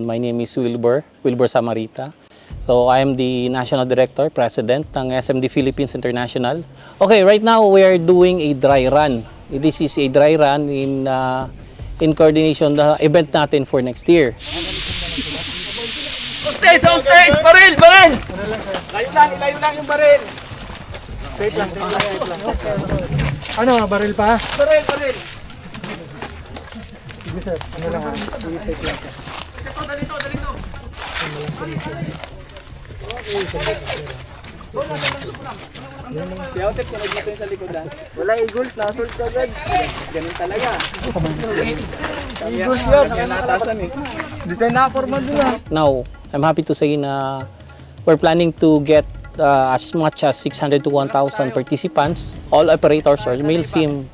My name is Wilbur Samarita. So I am the National Director, President ng SMD Philippines International. Okay, right now we are doing a dry run. This is a dry run in coordination the event natin for next year. Hostage! Hostage! Baril! Baril! Ilayo lang yung baril. Wait lang. Ano, baril pa? Baril! Baril! Sige sir, ano lang ha? I-take lang sir. Dalito! Dalito! Si Autep, sunod dito yung sa likodan. Wala eagles, nasult ka agad. Ganun talaga. Eagles yun. Kaya natasan eh. Hindi tayo nakaporma dun ha. Now, I'm happy to say na we're planning to get as much as 600 to 1,000 participants, all operators or MilSim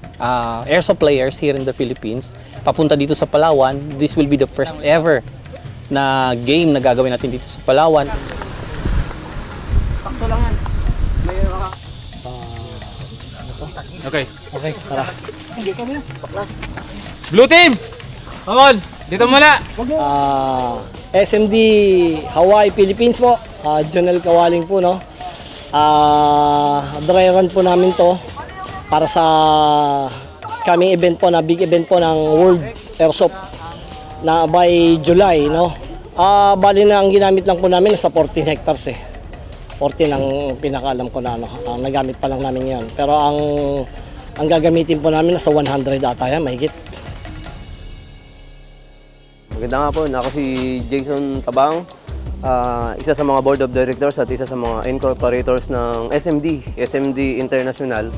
airsoft players here in the Philippines, papunta dito sa Palawan. This will be the first ever na game na gagawin natin dito sa Palawan. Sakto lang yan. Okay, tara. Blue team! Come on! Dito muna! SMD Hawaii Philippines po, Jonel Kawaling po, no. Dry run po namin to para sa coming event po, na big event po ng World Airsoft na by July, no. Bali na ang ginamit lang po namin sa 14 hectares eh. 14 ang pinakaalam ko na ano, nagamit pa lang namin 'yan. Pero ang gagamitin po namin nasa 100 ata yan, mahigit. Maganda nga po, ako si Jason Tabang, isa sa mga board of directors at isa sa mga incorporators ng SMD International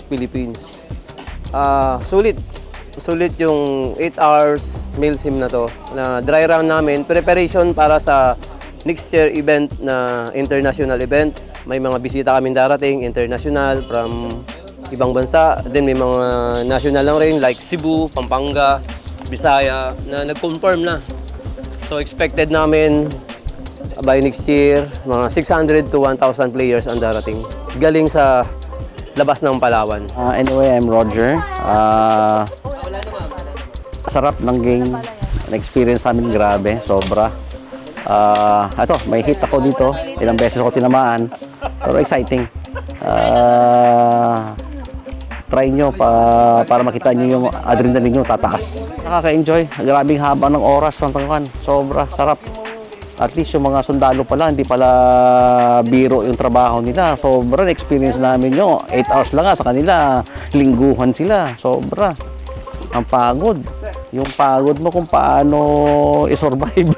Philippines. Sulit yung 8 hours MilSim na to, na dry run namin, preparation para sa next year event na international event. May mga bisita kaming darating, international, from ibang bansa. Then may mga national lang rin like Cebu, Pampanga, Bisaya na nag-confirm na. So expected namin by next year, mga 600 to 1,000 players ang darating. Galing sa labas ng Palawan. Anyway, I'm Roger. Sarap ng game. Na-experience namin grabe, sobra. Ito, may hit ako dito. Ilang beses ako tinamaan. Pero exciting. Try nyo para makita nyo yung adrenaline nyo tataas. Nakaka-enjoy. Grabing haba ng oras ng tangkan. Sobra, sarap. At least yung mga sundalo pala, hindi pala biro yung trabaho nila. Sobra, experience namin nyo. 8 hours lang sa kanila. Lingguhan sila. Sobra. Ang pagod. Yung pagod mo kung paano i-survive.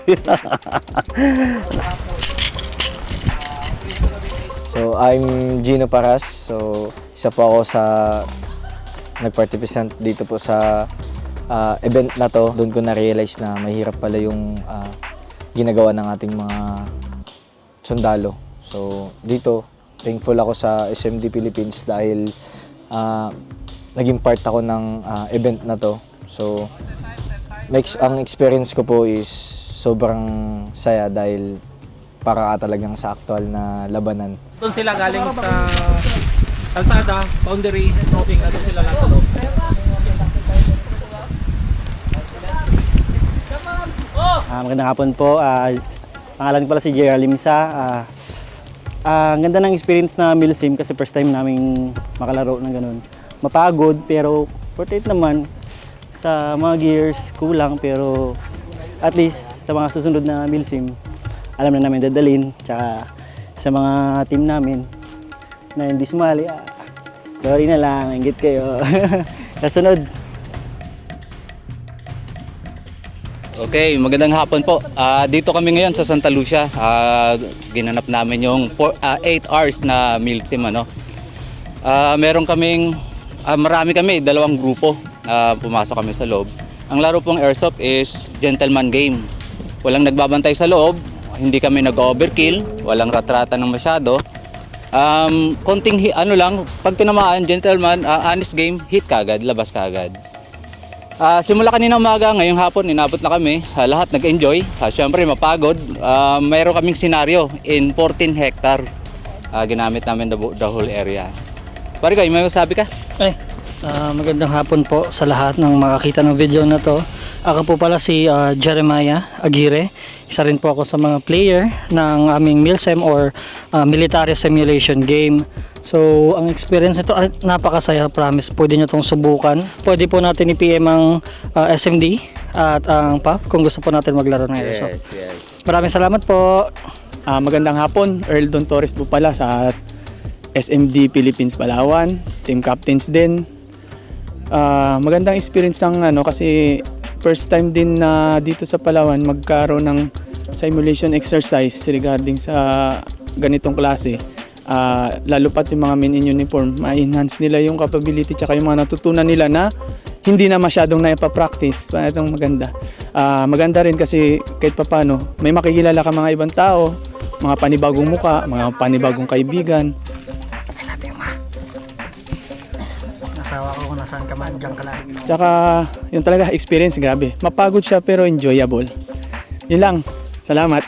So, I'm Gino Paras. So, isa po ako sa nag-participant dito po sa event na to. Doon ko na-realize na mahirap pala yung ginagawa ng ating mga sundalo. So, dito, thankful ako sa SMD Philippines dahil naging part ako ng event na to. So, ang experience ko po is sobrang saya dahil para talagang sa aktual na labanan. Doon sila galing sa kalsada, boundary, roving, doon sila lang sa loob. Magandang hapon po. Pangalan ko pala si JR Limsa. Ang ganda ng experience na MilSim kasi first time naming makalaro ng ganun. Mapagod pero worth it naman. Sa mga gears kulang pero at least sa mga susunod na MilSim alam na namin dadalhin. Tsaka sa mga team namin na hindi sumali, sorry na lang, inggit kayo. Kasunod. Okay, magandang hapon po. Dito kami ngayon sa Santa Lucia. Ginanap namin yung 8 hours na MilSim. Meron kaming, marami kami, 2 grupo. Pumasok kami sa loob. Ang laro pong airsoft is gentleman game. Walang nagbabantay sa loob, hindi kami nag-overkill, walang ratrata ng masyado. Konting pag tinamaan, gentleman, honest game, hit kagad, labas kagad. Simula kanina umaga, ngayong hapon, inabot na kami. Lahat nag-enjoy. Siyempre, mapagod. Mayroon kaming senaryo in 14 hectare. Ginamit namin the whole area. Pare kayo, may masabi ka? Magandang hapon po sa lahat ng makakita ng video na to. Ako po pala si Jeremiah Aguirre. Isa rin po ako sa mga player ng aming MILSIM or Military Simulation Game. So, ang experience nito ay napakasaya, promise. Pwede nyo itong subukan. Pwede po natin i-PM ang SMD at ang PAF kung gusto po natin maglaro ng airsoft. Maraming salamat po. Magandang hapon, Earl Don Torres po pala sa SMD Philippines Palawan, team captains din. Magandang experience ng kasi first time din na dito sa Palawan magkaroon ng simulation exercise regarding sa ganitong klase. Lalo pat yung mga men in uniform, ma-enhance nila yung capability tsaka yung mga natutunan nila na hindi na masyadong naipa-practice. Itong maganda. Maganda rin kasi kahit papano, may makikilala ka mga ibang tao, mga panibagong muka, mga panibagong kaibigan. Nasawa ko kung nasaan ka man, dyan ka lang. Tsaka yung talaga experience, grabe. Mapagod siya pero enjoyable. Yun lang. Salamat.